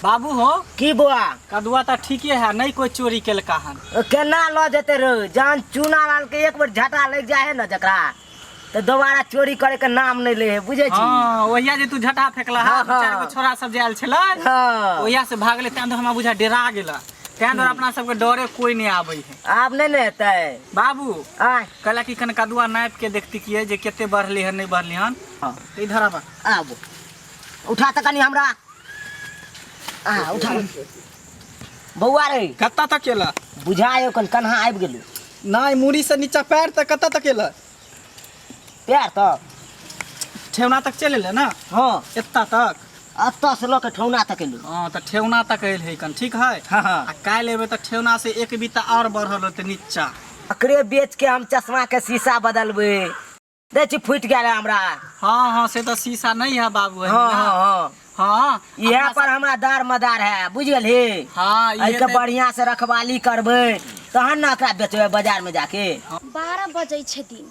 बाबू हो की बुआ कदुआ तो ठीके है, नहीं कोई चोरी केलका हन। केना ल जेते रे? जान चूना लाल के एक बार झटा लग जाए है ना जकरा तो दोबारा चोरी करे के नाम नहीं ले, बुझे छी? हां ओहिया जे तू झटा फेकला है, हाँ। चार गो छोरा सब जे आयल छलै, हां ओहिया से भागले, तैं हमरा बुझा डेरा गेला। तैं द्वारा अपना सबके डरे कोई नहीं आबै है। अब नहीं ने हेतै बाबू आय कहला कि कन कदुआ नाप के देखती कि जे केते बढ़ले हन नहीं बढ़ले हन। हां तो इधर आबा आबो उठा त कनी हमरा उठा बौआ रे कत्ता तक केला बुझायो कन कन्हा आबि गेलु नहीं मुड़ी से नीचा पैर तक कत्ता तक केला पैर तक ठेवना तक चले ले ना। हां एत्ता तक अत्ता से ल के ठौना तक गेलु। हां तो ठेवना तक आइल है कन ठीक है। हां हां आ काल एबे तो ठेवना से एक बीता और बढ़ल होते नीचा। अकरे बेच के हम चश्मा के शीशा बदलबे दे छी फुट गेल हमरा। हाँ हाँ से तो शीशा नहीं है बाबू है हां ना। हां हां हाँ यह पर हमरा दार मदार है, बुझ गेल हे? हाँ आई ये के बढ़िया से रखवाली करबे तहन ना एकरा बेचबे बाजार में जाके। 12 बजे छे दिन।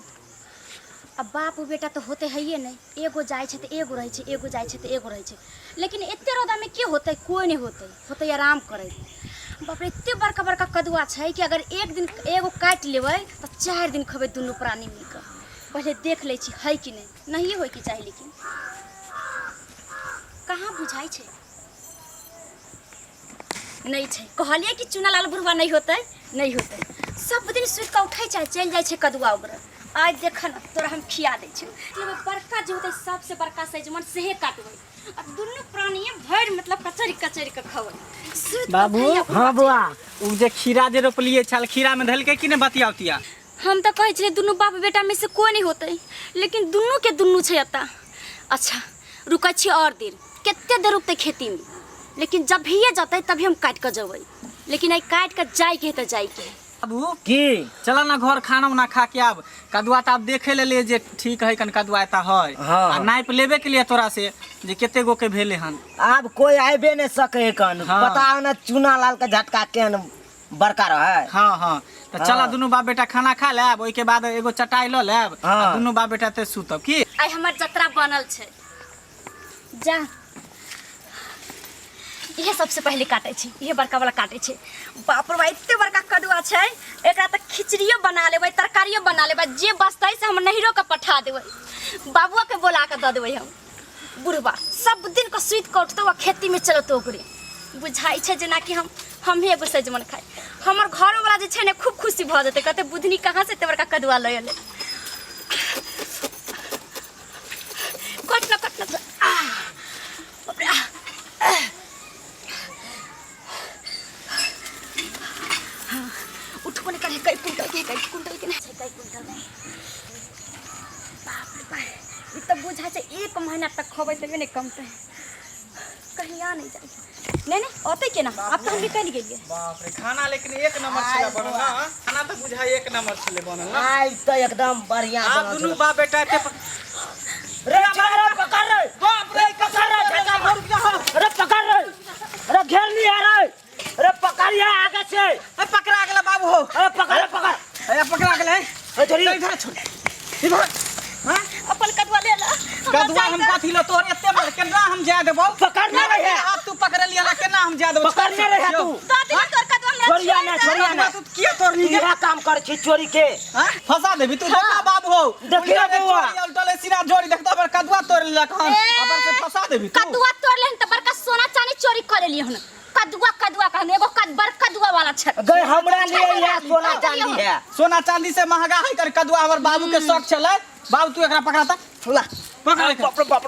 अब बाप बेटा तो होते है ये नहीं, एगो जाए छे तो एगो रहे छे, एगो जाए छे तो एगो रहे छे। लेकिन एते रौदा में के होते? कोई नहीं होते, होते आराम करे। बाप रे एते बड़का बड़का कदुआ छे कि अगर एक दिन एगो काट लेबै तो 4 दिन खबे दुनू प्राणी मिलकर। पहले देख ले छी है कि नहीं होय कि चाहे, लेकिन कहाँ बुझाई छे नहीं छे। कहलिए कि चूना लाल बुढ़वा नहीं होते, नहीं होते। सब दिन सुत के उठे चाहे चल जाए छे कदुआ उगरे। आज देख ना तोरा हम खिया दे छे। बड़का जो होते सबसे बड़का साइज मन सेहे काटबै और दुनू प्राणी भर मतलब कचरी कचरी के खबै। बाबू हां बुआ उ जे खीरा जे रोपलिए छल, खीरा में धल के कि ने बतियावतिया। हम तो कहे छे दुनू बाप बेटा में से कोई नहीं होते, लेकिन दुनू के दुनू छे अता। अच्छा रुकै छी और देर, केते देर रुकते खेती में, लेकिन जब भी ये जाते तभी हम काट के जबै। लेकिन आई काट के जाय के त जाय के बाबू की चला ना घर खाना उना खा के आब। कदुआ तो आप देखे ले जे ठीक है कन कदुआ एता है। हाँ। आ नाप लेबे के लिए तोरा से जे केते गो के भेले हन। अब कोई आबे नहीं सके कन। हाँ। पता ना चूना लाल के झटका केन बड़का रहे। हाँ हाँ तो चला हाँ। दुनू बाप बेटा खाना खा लेब, ओई के बाद एगो चटाई ल लेब। हाँ। दुनू बाप बेटा ते सुतब की। आई हमर जतरा बनल छे। जा ये सबसे पहले काटे छी, ये बड़का वाला काटे छी। बाप रे इतने बड़का कदुआ छे, एकरा त खिचड़ियो बना लेबै, तरकारियो बना लेबै। जे बचतै से हम नहिरो के पठा देबै, बाबुआ के बोला के द देबै। हम बुढ़वा सब दिन को सुइत के उठतो खेती में चलतो ओकरे। बुझाई छे जेना कि हम ही एगो सजमन खाई। हमर घर वाला जे छे ने खूब खुशी भ जते, कहते बुधनी कहां से इतने बड़का कदुआ ले आले। कटना उठो ने करे कई कुंटल के नहीं छै, कई कुंटल नहीं। बाप रे बाप ई त बुझा छै 1 महीना तक खबै तबे ने कमते। कहीं आ नहीं जाए नहीं ओते के ना। अब तो हम निकल गेलिए। बाप रे खाना लेकिन एक नंबर छले बनल ना। खाना तो बुझाई एक नंबर छले बनल ना। आज तो एकदम बढ़िया आप बनल दुनू छे। बाप बेटा एते रे पकड़ रे बाप रे पकड़ रे झटका भर गया। रे पकड़ रे घेर नहीं आ रे। रे पकड़िया आगे से। ए पकड़ा गेला बाबू हो। अरे पकड़ ए पकड़ा गेला है। ए छोड़ी इधर छोड़ इधर। हां अपन कदवा ले ला। कदुआ हम कथी लो तोर एते मार केना हम जा देबो। पकड़ना रहे अब तू पकड़ लिया ला केना हम जा देबो। पकड़ने रहे तू। दादी ने तोर कदवा हमरा छोड़िया ना तू किया तोर नी इहा काम कर छी चोरी के। हां फंसा देबी तू। देखा बाबू हो देखिए बउआ। उल्टले सीधा जोड़ी देखता पर कदुआ तोड़ लेलक हन। अपन से फंसा देबी तू। कदुआ तोड़ लेन त बड़का सोना चांदी चोरी कर लेलिए हन। कदुआ कहने एगो बड़ कदुआ वाला छ। गए हमरा लिए यह सोना चांदी है। सोना चांदी से महंगा है कर कदुआ हमर बाबू के शौक चले। बाबू तू एकरा पकड़ाता ला पकड़ के। बाप रे बाप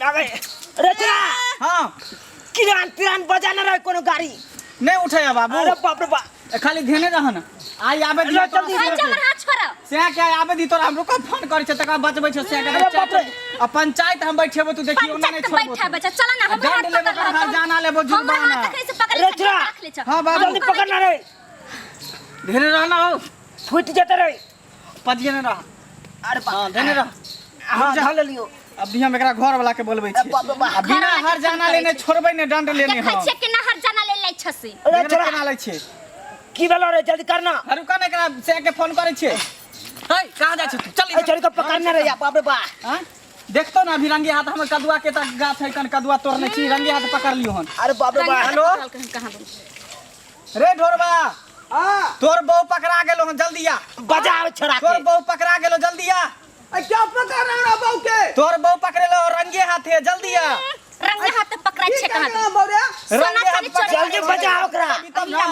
ना गए रे चला। हां किरान बजा न रहे कोनो गाड़ी नहीं उठाया बाबू। अरे बाप रे बाप खाली ध्यान रहन। आई आबे दिया तो जल्दी आई हमर हाथ छोड़। से क्या आबे दी तोरा हम रुको फोन करे छ तका बचबै छ से अरे बाप रे। आ पंचायत हम बैठेबो तू देखी ओना नहीं छोड़बो। बैठा बच्चा चला ना हम दंड लेबो कर हर जाना लेबो जुर्माना। पकड़ ले छ। हां बाबू जल्दी पकड़ना रे ध्यान रहना हो। फुट जते रे। पजिए न रह। अरे हां ध्यान रह। हां ढल लियो। अभी हम एकरा घर वाला के बोलबै छी। बाप रे बाप। बिना हर जाना लेने छोड़बै ने दंड लेने देखै हम। छै कि ना हर जाना ले लै छसी। अरे देखना छोड़ा केना लै छै। की भेलो रे जल्दी करना। अरे कने एकरा से के फोन करे छै। हे कहां जाय छ तू चल ए चोरी को पकड़ना रे या बाप रे बाप। हां देखतो ना अभी रंगे हाथ हमर कदुआ के तक गाछ है कन कदुआ तोड़ने छी रंगे हाथ पकड़ लियो हन। अरे बाप रे बाप। हेलो कहाँ दूँ रे ढोरबा तोर बहू पकड़ा गेलो हन जल्दी आ। बजाओ छोड़ा तोर के। बहू पकड़ा गेलो जल्दी आ। क्या पकड़ रहा बहू के? तोर बहू पकड़ेलो रंगे हाथे जल्दी आ। रंगे हाथ पकड़ा छे कहाँ दूँ बौरे रंगे हाथ पकड़ा जल्दी बजाओ ओकरा। तब ना।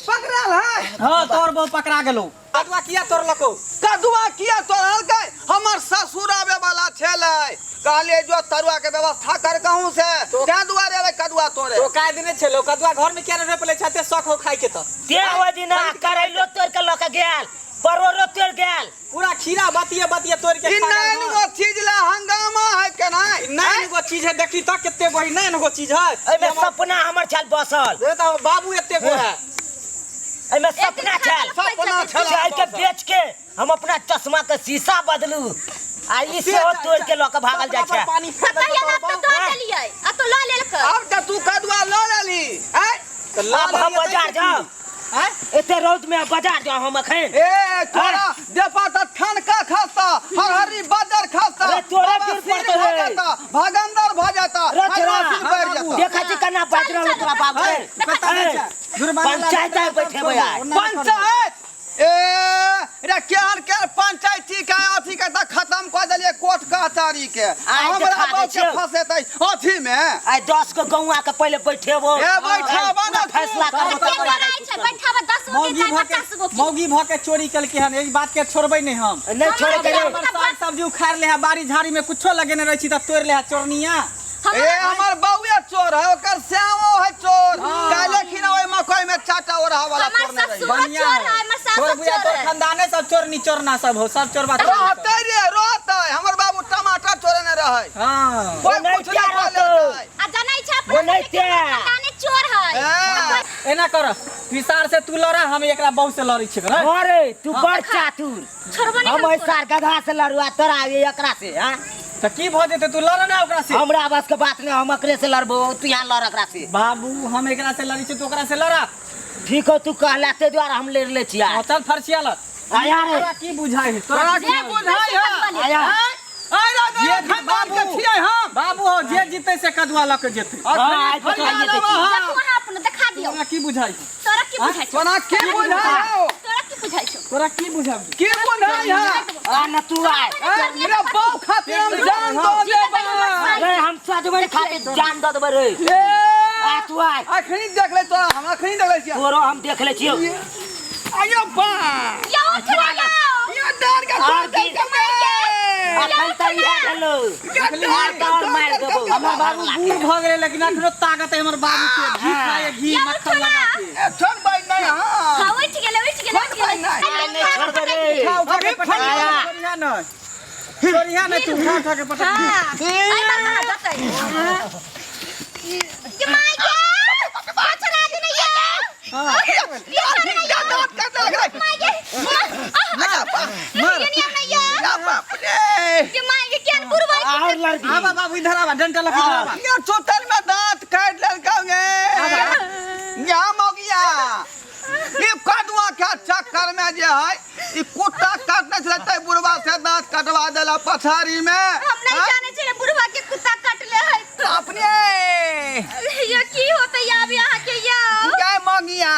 पकड़ल है। हां तोर बहू पकड़ा गेलो। कदुआ किया तोड़लको? कदुआ किया तोड़ल के? हमर ससुर आवे वाला छेलै। कहले जो तरुआ के व्यवस्था कर कहूं से क्या दुआरे रे कदुआ तोड़े। तो काय दिने छलो कदुआ घर में क्या रोपले छते शौक हो खाए के त। ते ओ दिना करैलो तोड़ के लक गेल, परोरो तोड़ गेल। पूरा खीरा बातिए बातिए तोड़ के इ खा नैन गेलो। गो चीज ला हंगामा है के नहीं? नैन गो चीज है देखी त केते बही नैन गो चीज है। एमे सपना हमर छल बसल। रे त बाबू एते गो है। एमे सपना छल। सपना छल। चाय के बेच के हम अपना चश्मा के शीशा बदलू आ ई से तोड़ के लक भागल जाय छै। पानी फेंक कहिया ना दे तो तोड़ देलियै आ तो ला लेलक। अब त तू कदुआ ल लेली हैं? अब हम बाजार जाओ। हैं? एते रौद में बाजार जाओ हम अखन। ए तोरा देपा त ठनका खास्ता हरहरी बादर खास्ता। अरे तोरा बाबा फिर सिर पड़तो भ है। जाता, भागंदर भ जाता, रे छोरा, सिर बैठ जाता। देखा छी कना बाज रहल तोरा बाप रे। पंचायत में बैठे हो यार। पंचायत ए रे केहन के पंचायती के अथी के त खत्म क देलिए कोर्ट कचहरी के। हमरा देखा बाबू दै के छियौ। फसेतै अथी में। आइ 10 के गौवा के पहले बैठेबो। ए बैठाबा ना तू। फैसला करबो के तब बनाई छै बैठावा 10 गो के 50 गो के। मौगी भ के चोरी कल के हन ई बात के छोड़बै नहीं हम। नहीं छोड़े के रे। साग सब्जी उखाड़ ले है बाड़ी झाड़ी में कुछो लगेने रही छी त तोड़ ले है चोरनिया। ए हमर बाबूए चोर है ओकर श्यामो है चोर। काले खिना ओइ मकई में चाटा ओढ़ा वाला हमर चोर नहीं ससुर बढ़िया चोर है, हमर सास चोर बुझा चोर तोर है। खानदाने सब चोरनी चोरना सब हो सब चोरबा तोर। रहतै रे रहतै हमर बाबू टमाटर चोरने रहै। हां कोई नहीं कुछ नहीं प्यार बोले होतो। रहै। आ जनाई छै वो नहीं अपना ते। खानदानी चोर है। हाँ। एना कर विसार से तू लड़ा हम एकरा बहु से लड़ी छी रे। अरे तू बड़ चातुर। छोड़बो नहीं हम हम ऐसा गधा से लड़वा तोरा एकरा से हां। त की भ जेते तू लड़ ना ओकरा से। हमरा बस के बात नहीं हम एकरे से लड़बो तू यहाँ लड़ एकरा से। बाबू हम एकरा से लड़ी छी तो ओकरा से लड़ा। ठीक हो तू कहला ते द्वारा हम ले ले छिया। चल फरसिया ल। आया रे। तोरा की बुझाई है तोरा तोरा की बुझाई है? आया। आइरा जे दे खानदान के छियै हम। बाबू हो जे जीते से कदुआ ल के जेते। हाँ, आज तो फरिया खाइए लेबा देखी। हम। वहां अपने दिखा दियो। तोरा की बुझाई है? तोरा की बुझाइ छौ? तोरा के बुझाई है? तोरा की बुझाइ छौ? तोरा की बुझाई है? के बुझाई है? आ न तू आए। मेरा बाप खातिर हम जान दो देबा। रे हम सजमन खाते जान दो देबे रे। ए आ तू आए। अखनी देख ले तोरा हम अखनी देख ले छियै। तोरो हम देख ले छियो। आयो बा यो उठा जाओ। ये डर के और छोड़ के अखन त इहा भेलो। मार दौड़ मार देबो। हमर बाबू बूढ़ भ गेले लेकिन अखनो ताकत है हमर बाबू के घी खाए घी या मक्खन उठो ना। लगा के। छोड़ भाई नहीं हां। हाँ उठ गेले उठ गेले उठ गेले। नहीं छोड़ दे रे। उठा उठा के अभी पटक फटाया। छोड़िया न छोड़िया न तू उठा उठा के पटक हाँ। आई बात कहाँ जाता है? ये माय के। छोड़ा दे नहीं ये। हां ये छोड़ नहीं ये। दांत काट लग रहा माय के। मार ये नहीं हमने ये। है बाप रे ये माय के क्या बुरवाई। और लड़की। आवा बाबू इधर आवा डंडा लगा आवा ये चोटल में दांत काट ललकाओगे यहाँ मोगिया ये कदुआ के चक्कर में जे है ये कुत्ता काटने से लगता है बुढ़वा से दांत कटवा देला पछाड़ी में। हम नहीं जाने चले बुढ़वा के कुत्ता काट ले है। अपने ये की होता है अब यहाँ के या। ये मोगिया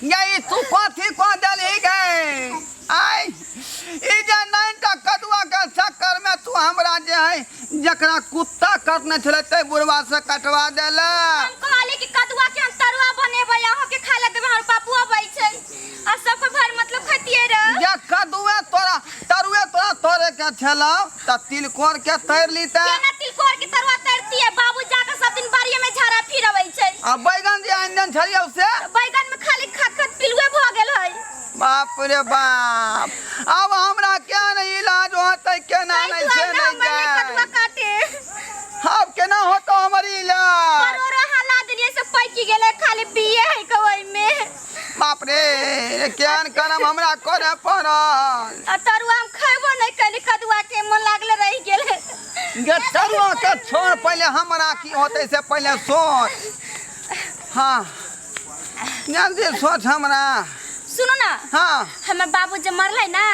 ये तू कथी को देली गए आई ई जे नैनटा कदुआ के चक्कर में तू हमरा जे है जकरा कुत्ता काटने छले ते बुढ़वा से कटवा देला। हम कहले कि कदुआ के हम तरुआ बनेबै यहाँ के खा ले देबै हमर पापुआ बै छै आ सब कोई भर मतलब खतिए रे। ये कदुए तोरा तरुए तोरा तोरे के छलौ त तिलकोर के तैर लीते। केना तिलकोर के तरुआ तैरती है बाबू जाके सब दिन बाड़िए में झाड़ा फिरबै छै। आ बैगन जे आनन छलियौ से बैगन में खाली खत खत पिलुए भ गेल है। बाप रे बाप अब हमरा क्या नहीं इलाज होतै केना नहीं से नहीं कदुआ जाए काटे अब केना होतो हमर इलाज। परोरा हला दिलिए से पैकी गेले खाली बिए है कवई में। बाप रे केहन करम हमरा करे पड़ल। आ तरुआ हम खैबो नहीं कैली कदुआ के मन लागले रह गेले। गे तरुआ के छोड़ पहले हमरा की होतै से पहले सोच। हाँ जल्दी सोच हमरा। सुनो ना हाँ हमर बाबू जब मरले ना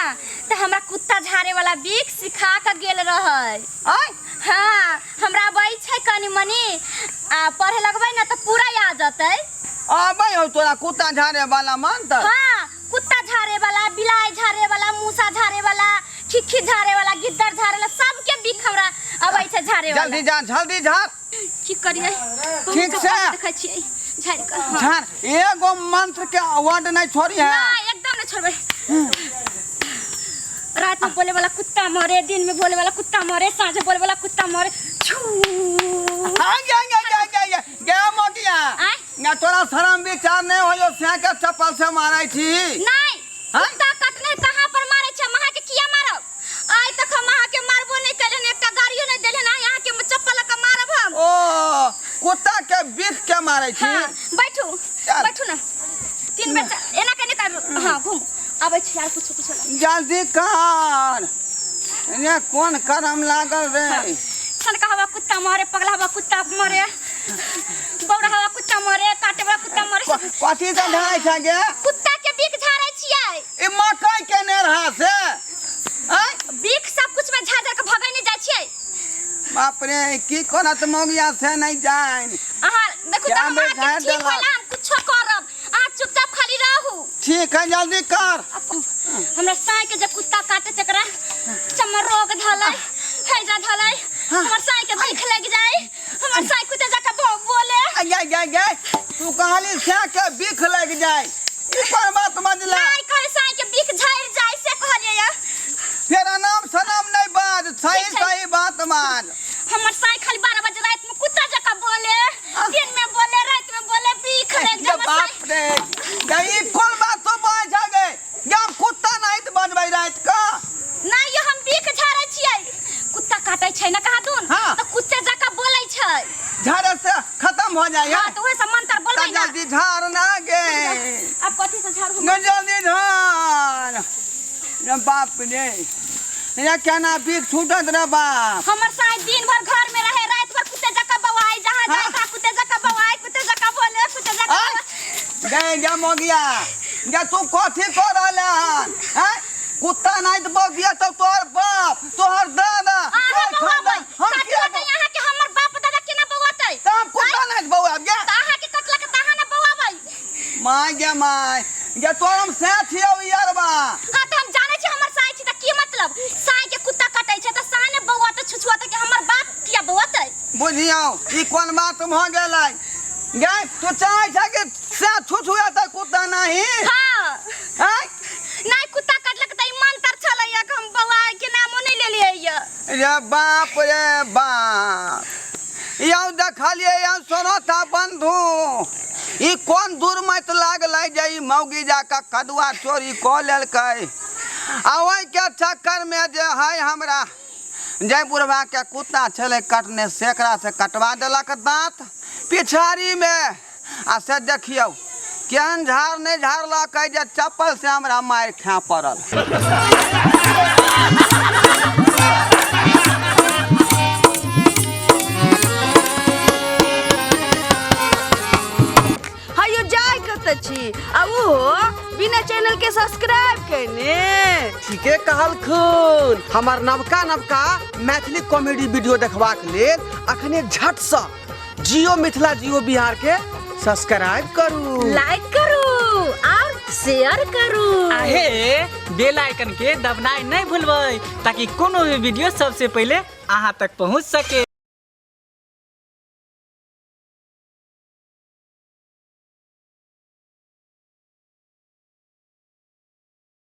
तो हमरा कुत्ता झाड़े वाला बीक सिखा के गेल रहे। आय हाँ हमरा अबै छै कनी मनी आ पढ़े लगबै ना तो पूरा याद जतै। आबै हो तोरा कुत्ता झाड़े वाला मान त। हाँ कुत्ता झाड़े वाला, बिलाई झाड़े वाला, मूसा झाड़े वाला, खिखी झाड़े वाला, गिद्दर झाड़े वाला, सबके बीक हमरा अबै छै झाड़े वाला। जल्दी जा, जल्दी झाड़। की करियै? ठीक से देखै छियै झाड़ के। हाँ। झाड़, एगो मंत्र के वर्ड नहीं छोड़ी है। ना एकदम नहीं छोड़बै। रात में बोले वाला कुत्ता मरे, दिन में बोले वाला कुत्ता मरे, सांझ बोले वाला कुत्ता मरे। छू हाँ गे मोगिया। आय ना तोरा शरम विचार नहीं होयो से के चप्पल से मारै छी। नहीं कुत्ता कटने कहां पर मारे छ? महा के किया मारब? आइ तक हम महा के मारबो नहीं करेन, एकटा गाड़ियो नहीं देले ना, यहाँ के चप्पल के मारब हम। ओ कुत्ता के बिख के मारै छी। हाँ, बैठू बैठू ना। 3 बेर एना के नहीं कर। हाँ घूम आबै छी यार, कुछ जल्दी कर। ये कौन करम लागल रे? छनका हवा कुत्ता मारे, पगला हवा कुत्ता मारे, बौड़ा हवा कुत्ता मारे, काटे वाला कुत्ता मारे। कथी से ढाई छ गे? कुत्ता के बीक झाड़ै छियै। ई मकई के नेरहा से आय बीक सब कुछ में झाड़ झाड़ के भगै नहीं जाय छियै। बाप रे की करत मोगिया से नहीं जान। अहाँ देखू क्या त हमरा में के झाड़ ठीक देलक? होला, हम कुछो करब, अहाँ चुपचाप खाली रहू। ठीक है जल्दी कर। हमरा साई के जब कुत्ता काटे तकरा चमर रोग धलै, हैजा धलै, हमर साई के बीख लग जाए, हमर साई कुत्ते जाके बोले। गे तू कहली से के बिख लग जाए, ई पर बात मजला। नहीं करे साई के बीख झाड़ जाए से कहलिए या। फिर नाम सनम नहीं बात, सही ठीक है। सही बात मान। हमर साई खाली 12 बजे रात में कुत्ता जाके बोले, दिन में बोले, रात में बोले, बीख लग जाए हमर बाप साई। रे गई कौन बात तो बाज आ गए। जब कुत्ता नहीं तो बनबै रात का। नहीं ये हम बीख झाड़ै छियै। कुत्ता काटै छै ना कहा दून, हाँ। तो कुत्ते जाके बोलै छै। झाड़े से खत्म हो जाए। हाँ तो वही सब मंत्र बोलबै ना। जल्दी झाड़ ना गे। अब कथी से झाड़ू? जल्दी झाड़। रे बाप रे ये क्या ना बिख छूटत रे बाप। हमर साई दिन भर घर में रहे, रात भर कुत्ते जाके बवाई, जहां जाए था कुत्ते जाके बवाई, कुत्ते जाके बोले, कुत्ते जाके गए जा मोगिया जा तू कथी कर रहले हैं? कुत्ता नहीं तो मोगिया तो तोहर बाप तोहर दादा आहा तोहर बवाई। खानदान, हम साथी किया के यहाँ के हमर बाप दादा के ना बवातै। तो हम कुत्ता नहीं बउआ गे। ताहा के कटला के ताहा ना बवाबै। माय गे माय गे तोर हम साथ हियो यारबा। हां तो हम जाने छी हमर साई छी त की मतलब? साई के कुत्ता काटै छै त साई ने बवातै छुछुआतै के हमर बाप किया बवातै? बुझियो ई कोन बात भ गेलै गे? तू चाहे छ कि से छुछुया त कुत्ता नहीं हां हैं? नहीं कुत्ता काटलक त ई मंत्र छलै या हम बवाई के नामो नहीं लेलियै या। रे बाप रे बाप यौ देखलिए यौ सुनो था बंधु ई कौन दुर्मत लागलै जे ई मौगी जाके कदुआ चोरी कऽ लेलकै। आ ओहि के चक्कर में जे है हमरा जय बुढ़वा के कुत्ता छलै कटने सेकरा से कटवा देलक दांत पिछाड़ी में। आ से देखियो केहन झाड़ नहीं झाड़लक जे चप्पल से हमरा मार खा पड़ल। हायो जाय कत छी आ वो बिना चैनल के सब्सक्राइब करने। ठीके कहलखुन। हमार नवका नवका मैथिली कॉमेडी वीडियो देखबाक लेल अखने झट से जियो मिथिला जियो बिहार के सब्सक्राइब करू, लाइक करू और शेयर करू। आहे बेल आइकन के दबनाई नहीं भूलबै ताकि कोनो भी वीडियो सबसे पहले अहाँ तक पहुंच सके।